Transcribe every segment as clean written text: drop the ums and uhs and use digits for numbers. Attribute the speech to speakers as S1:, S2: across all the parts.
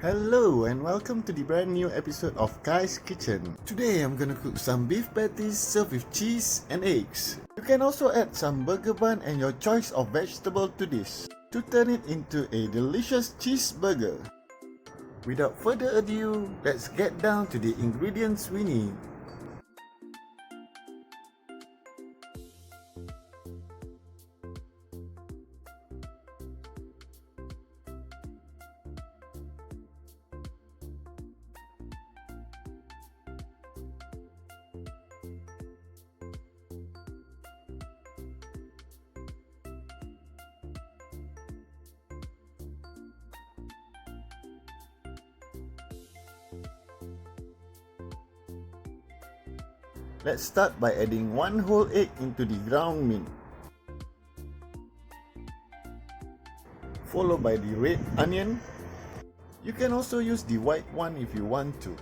S1: Hello and welcome to the brand new episode of Kai's Kitchen. Today I'm gonna cook some beef patties served with cheese and eggs. You can also add some burger bun and your choice of vegetable to this to turn it into a delicious cheeseburger. Without further ado, let's get down to the ingredients we need. Let's start by adding 1 whole egg into the ground meat, followed by the red onion. You can also use the white one if you want to.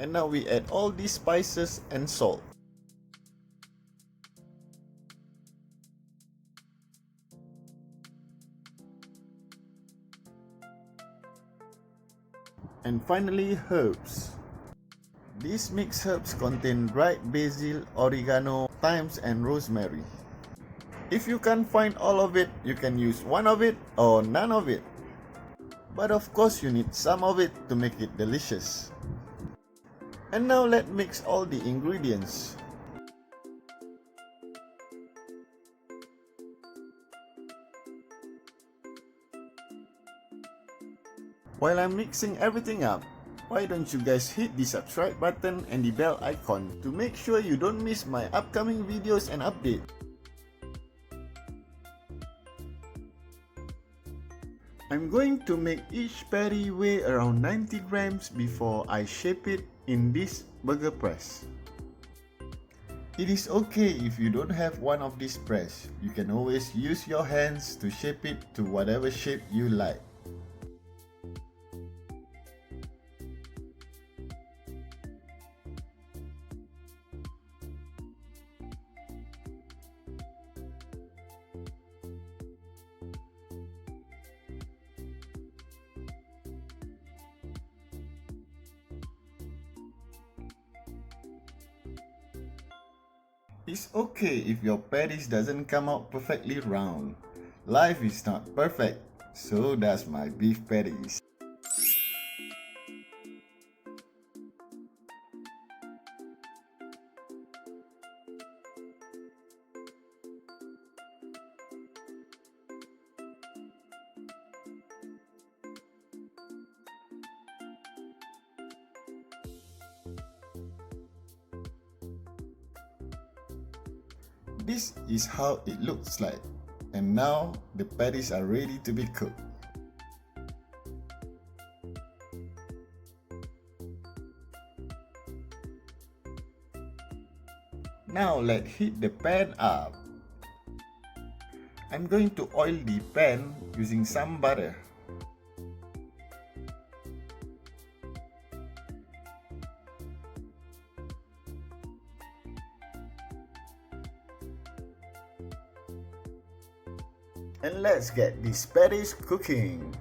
S1: And now we add all these spices and salt. And finally, herbs. These mixed herbs contain dried basil, oregano, thyme and rosemary. If you can't find all of it, you can use one of it or none of it. But of course you need some of it to make it delicious. And now let's mix all the ingredients. While I'm mixing everything up, why don't you guys hit the subscribe button and the bell icon to make sure you don't miss my upcoming videos and updates. I'm going to make each patty weigh around 90 grams before I shape it in this burger press. It is okay if you don't have one of these press. You can always use your hands to shape it to whatever shape you like. It's okay if your patties doesn't come out perfectly round. Life is not perfect, so does my beef patties. This is how it looks like, and now the patties are ready to be cooked. Now let's heat the pan up. I'm going to oil the pan using some butter. And let's get these patties cooking.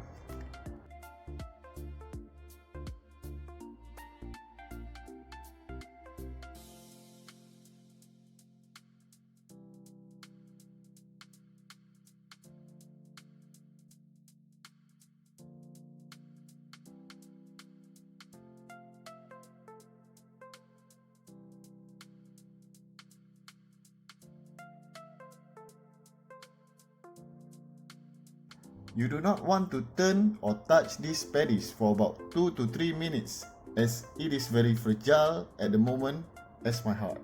S1: You do not want to turn or touch these patties for about 2 to 3 minutes, as it is very fragile at the moment as my heart.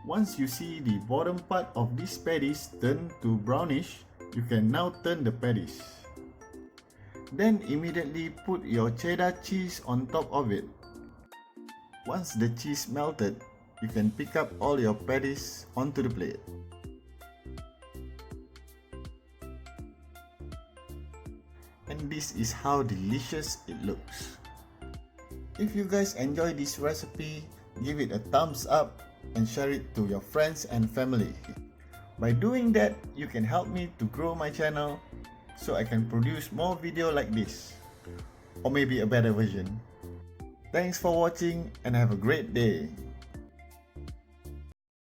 S1: Once you see the bottom part of these patties turn to brownish, you can now turn the patties. Then immediately put your cheddar cheese on top of it. Once the cheese melted, you can pick up all your patties onto the plate. And this is how delicious it looks. If you guys enjoy this recipe, give it a thumbs up and share it to your friends and family. By doing that, you can help me to grow my channel so I can produce more video like this, or maybe a better version. Thanks for watching and have a great day.